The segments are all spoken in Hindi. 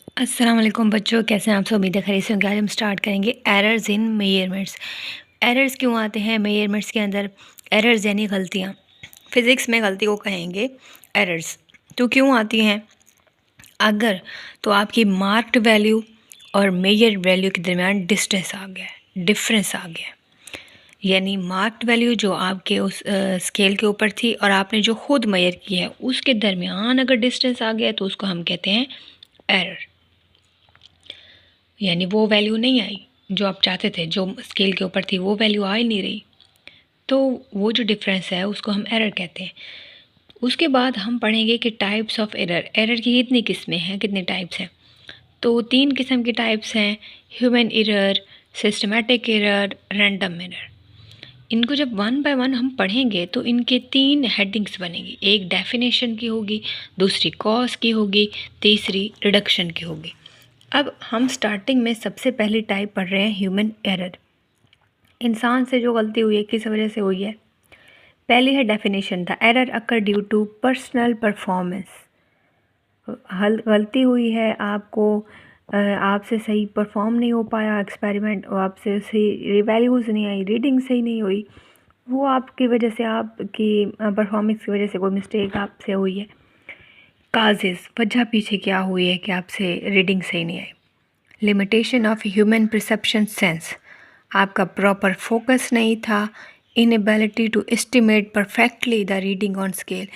अस्सलाम वालेकुम बच्चों, कैसे हैं आप सब? उम्मीद है खैरियत से होंगे। आज हम स्टार्ट करेंगे एरर्स इन मेजरमेंट्स। एरर्स क्यों आते हैं मेजरमेंट्स के अंदर? एरर्स यानी गलतियाँ। फिज़िक्स में गलती को कहेंगे एरर्स। तो क्यों आती हैं? अगर तो आपकी मार्क्ड वैल्यू और मेजर वैल्यू के दरमियान डिस्टेंस आ गया है, डिफरेंस आ गया है। यानी मार्क्ड वैल्यू जो आपके उस स्केल के ऊपर थी और आपने जो खुद मेजर की है उसके दरमियान अगर डिस्टेंस आ गया तो उसको हम कहते हैं एरर। यानी वो वैल्यू नहीं आई जो आप चाहते थे, जो स्केल के ऊपर थी वो वैल्यू आ ही नहीं रही, तो वो जो डिफरेंस है उसको हम एरर कहते हैं। उसके बाद हम पढ़ेंगे कि टाइप्स ऑफ एरर। एरर की कितनी किस्में हैं, कितने टाइप्स हैं? तो 3 किस्म के टाइप्स हैं: human error, systematic error, random error. इनको जब वन बाय वन हम पढ़ेंगे तो इनके 3 हेडिंग्स बनेंगी। एक डेफिनेशन की होगी, दूसरी कॉज की होगी, तीसरी रिडक्शन की होगी। अब हम स्टार्टिंग में सबसे पहली टाइप पढ़ रहे हैं ह्यूमन एरर। इंसान से जो गलती हुई है, किस वजह से हुई है? पहली है definition, the error occur due to personal performance. गलती हुई है आपको, आपसे सही परफॉर्म नहीं हो पाया एक्सपेरिमेंट, और आपसे सही वैल्यूज़ नहीं आई, रीडिंग सही नहीं हुई, वो आपकी वजह से, आपकी परफॉर्मेंस की वजह से कोई मिस्टेक आपसे हुई है। काजेज़, वजह पीछे क्या हुई है कि आपसे रीडिंग सही नहीं आई। Limitation of human perception sense, आपका प्रॉपर फोकस नहीं था। Inability to estimate perfectly the reading on scale,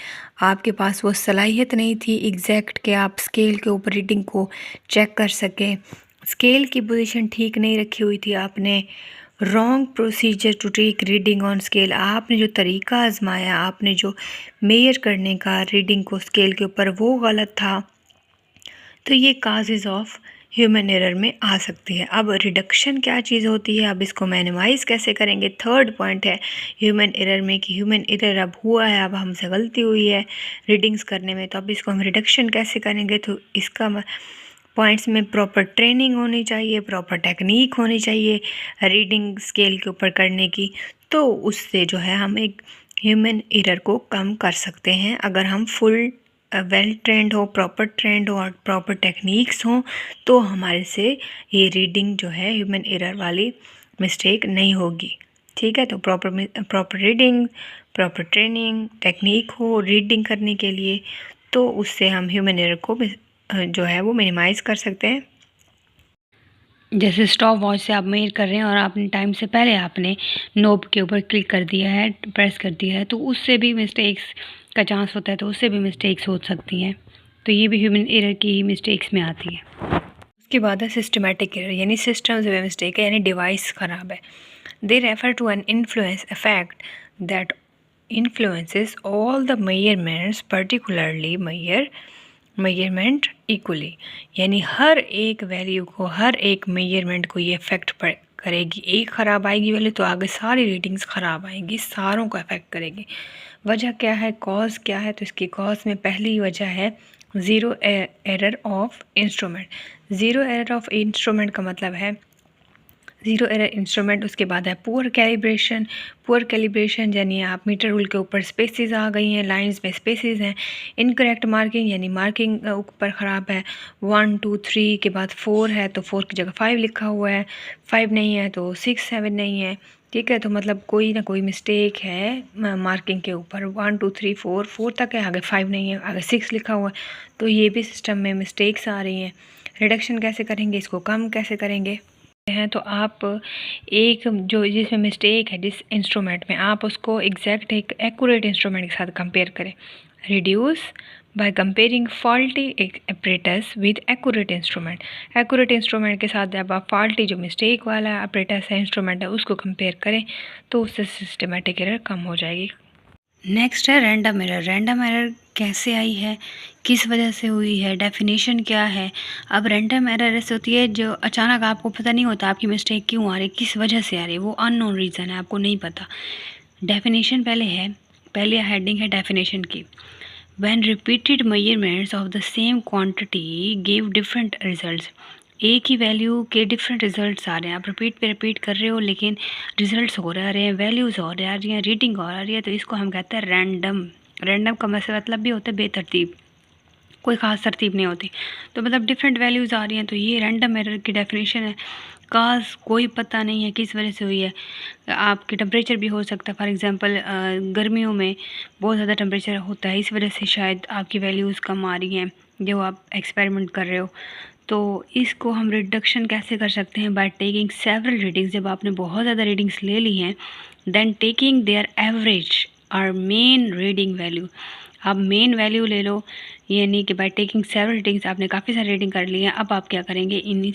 आपके पास वो सलाहियत नहीं थी एग्जैक्ट कि आप स्केल के ऊपर रीडिंग को चेक कर सकें। स्केल की पोजीशन ठीक नहीं रखी हुई थी आपने। Wrong procedure to take reading on scale, आपने जो तरीका आजमाया, आपने जो मेजर करने का रीडिंग को स्केल के ऊपर, वो गलत था। तो ये काजेज़ ऑफ ह्यूमन एरर में आ सकती है। अब रिडक्शन क्या चीज़ होती है, अब इसको मिनिमाइज़ कैसे करेंगे? थर्ड पॉइंट है ह्यूमन एरर में कि ह्यूमन एरर अब हुआ है, अब हमसे गलती हुई है रीडिंग्स करने में, तो अब इसको हम रिडक्शन कैसे करेंगे? तो इसका पॉइंट्स में प्रॉपर ट्रेनिंग होनी चाहिए, प्रॉपर टेक्निक होनी चाहिए रीडिंग स्केल के ऊपर करने की। तो उससे जो है हम एक ह्यूमन एरर को कम कर सकते हैं। अगर हम फुल वेल ट्रेंड हो, प्रॉपर ट्रेंड हो और प्रॉपर टेक्निक्स हों, तो हमारे से ये रीडिंग जो है ह्यूमन एरर वाली मिस्टेक नहीं होगी। ठीक है, तो proper reading, proper training, technique हो रीडिंग करने के लिए, तो उससे हम ह्यूमन एरर को जो है वो मिनिमाइज़ कर सकते हैं। जैसे स्टॉप वॉच से आप मेजर कर रहे हैं और आपने टाइम से पहले आपने नोब के ऊपर क्लिक कर दिया है, प्रेस कर दिया है, तो उससे भी मिस्टेक्स का चांस होता है, तो उससे भी मिस्टेक्स हो सकती हैं। तो ये भी ह्यूमन एरर की ही मिस्टेक्स में आती है। उसके बाद है सिस्टमेटिक एरर, यानी सिस्टम में मिस्टेक है, यानी डिवाइस ख़राब है। They refer to an influence effect that influences all the measurements particularly measurement equally, यानी हर एक वैल्यू को, हर एक मेजरमेंट को ये इफ़ेक्ट करेगी। एक ख़राब आएगी वैल्यू तो आगे सारी रीडिंग्स ख़राब आएंगी, सारों को अफेक्ट करेगी। वजह क्या है, कॉज क्या है? तो इसकी कॉज में पहली वजह है zero error of instrument. Zero error of instrument का मतलब है ज़ीरो एरर इंस्ट्रूमेंट। उसके बाद है पुअर कैलिब्रेशन। पुअर कैलिब्रेशन यानी आप मीटर रूल के ऊपर स्पेसेस आ गई हैं, लाइंस में स्पेसेस हैं। इनकरेक्ट मार्किंग यानी मार्किंग ऊपर ख़राब है। 1 2 3 के बाद 4 है तो 4 की जगह 5 लिखा हुआ है, 5 नहीं है तो 6 7 नहीं है। ठीक है, तो मतलब कोई ना कोई मिस्टेक है मार्किंग के ऊपर। 1 2 3 4 4 तक है, आगे 5 नहीं है, आगे 6 लिखा हुआ है, तो ये भी सिस्टम में मिस्टेक्स आ रही हैं। रिडक्शन कैसे करेंगे, इसको कम कैसे करेंगे हैं? तो आप एक जो जिसमें मिस्टेक है जिस इंस्ट्रूमेंट में, आप उसको एग्जैक्ट एक एक्यूरेट इंस्ट्रूमेंट के साथ कंपेयर करें। Reduce by comparing faulty apparatus with accurate instrument. Accurate instrument के साथ जब आप फॉल्टी जो मिस्टेक वाला अपरेटस है, इंस्ट्रूमेंट है, उसको कंपेयर करें तो उससे सिस्टमेटिक एरर कम हो जाएगी। नेक्स्ट है रैंडम एरर। रैंडम एरर कैसे आई है, किस वजह से हुई है, डेफिनेशन क्या है? अब रैंडम एरर ऐसे होती है जो अचानक आपको पता नहीं होता आपकी मिस्टेक क्यों आ रही, किस वजह से आ रही है, वो अननोन रीज़न है, आपको नहीं पता। डेफिनेशन पहले है, पहले हेडिंग है डेफिनेशन की। When repeated measurements of the same quantity give different results, एक ही वैल्यू के डिफरेंट रिजल्ट्स आ रहे हैं, आप रिपीट पे रिपीट कर रहे हो लेकिन रिजल्ट्स हो रहे हैं, वैल्यूज़ हो रही हैं, रीडिंग हो रही है, तो इसको हम कहते हैं रैंडम। रैंडम का मतलब भी होता है बेतरतीब। कोई ख़ास तरतीब नहीं होती। तो मतलब डिफरेंट वैल्यूज़ आ रही हैं। तो ये रैंडम एरर की डेफिनेशन है। काज कोई पता नहीं है किस वजह से हुई है। आपके टेम्परेचर भी हो सकता है, फॉर एग्ज़ाम्पल गर्मियों में बहुत ज़्यादा टेम्परेचर होता है, इस वजह से शायद आपकी वैल्यूज़ कम आ रही हैं जो आप एक्सपेरिमेंट कर रहे हो। तो इसको हम रिडक्शन कैसे कर सकते हैं? By taking several readings. जब आपने बहुत ज़्यादा रीडिंग्स ले ली हैं, देन टेकिंग देयर एवरेज और मेन रीडिंग वैल्यू। आप मेन वैल्यू ले लो, यानी कि बाय टेकिंग सेवरल रीडिंग्स, आपने काफ़ी सारी रीडिंग कर ली है। अब आप क्या करेंगे, इन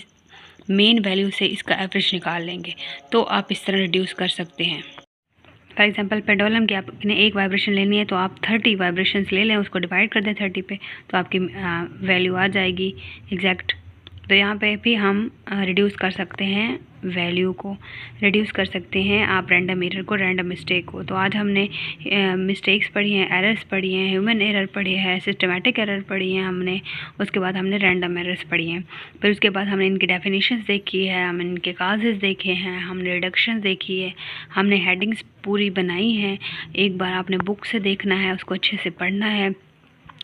मेन वैल्यू से इसका एवरेज निकाल लेंगे। तो आप इस तरह रिड्यूस कर सकते हैं। फॉर एग्जांपल पेंडुलम की आपने एक वाइब्रेशन लेनी है, तो आप 30 वाइब्रेशंस ले लें, उसको डिवाइड कर दें 30 पे, तो आपकी वैल्यू आ जाएगी एग्जैक्ट। तो यहाँ पे भी हम रिड्यूस कर सकते हैं, वैल्यू को रिड्यूस कर सकते हैं आप रैंडम एरर को, रैंडम मिस्टेक को। तो आज हमने मिस्टेक्स पढ़ी हैं, एरर्स पढ़ी हैं, ह्यूमन एरर पढ़ी है, सिस्टमेटिक एरर पढ़ी हैं हमने, उसके बाद हमने रैंडम एरर्स पढ़ी हैं। फिर उसके बाद हमने इनकी डेफिनेशंस देखी है, हमने इनके काजेज़ देखे हैं, हमने रिडक्शन देखी है, हमने हेडिंग्स पूरी बनाई हैं। एक बार आपने बुक से देखना है, उसको अच्छे से पढ़ना है,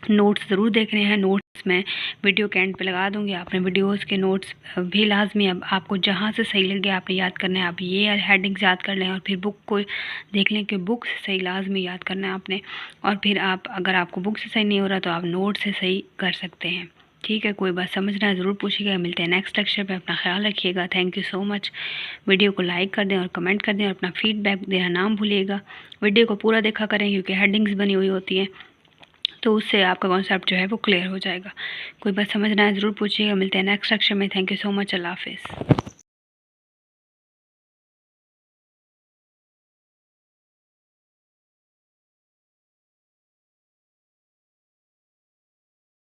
नोट्स ज़रूर देखने हैं। नोट्स मैं वीडियो के एंड पे लगा दूँगी, आपने वीडियोस के नोट्स भी लाजमी, अब आपको जहाँ से सही लगे आपने याद करना है। आप ये हेडिंग्स याद कर लें और फिर बुक को देख लें कि बुक से सही लाजमी याद करना है आपने। और फिर आप, अगर आपको बुक से सही नहीं हो रहा तो आप नोट से सही कर सकते हैं। ठीक है, कोई बात समझना है ज़रूर पूछिएगा। मिलते हैं नेक्स्ट लेक्चर पे, अपना ख्याल रखिएगा। Thank you so much. Video को लाइक कर दें और कमेंट कर दें और अपना फीडबैक देना ना भूलिएगा। वीडियो को पूरा देखा करें क्योंकि हेडिंग्स बनी हुई होती हैं, तो उससे आपका कॉन्सेप्ट जो है वो क्लियर हो जाएगा। कोई बात समझना है ज़रूर पूछिएगा। मिलते हैं नेक्स्ट लेक्चर में। Thank you so much. अल्लाह हाफिज़।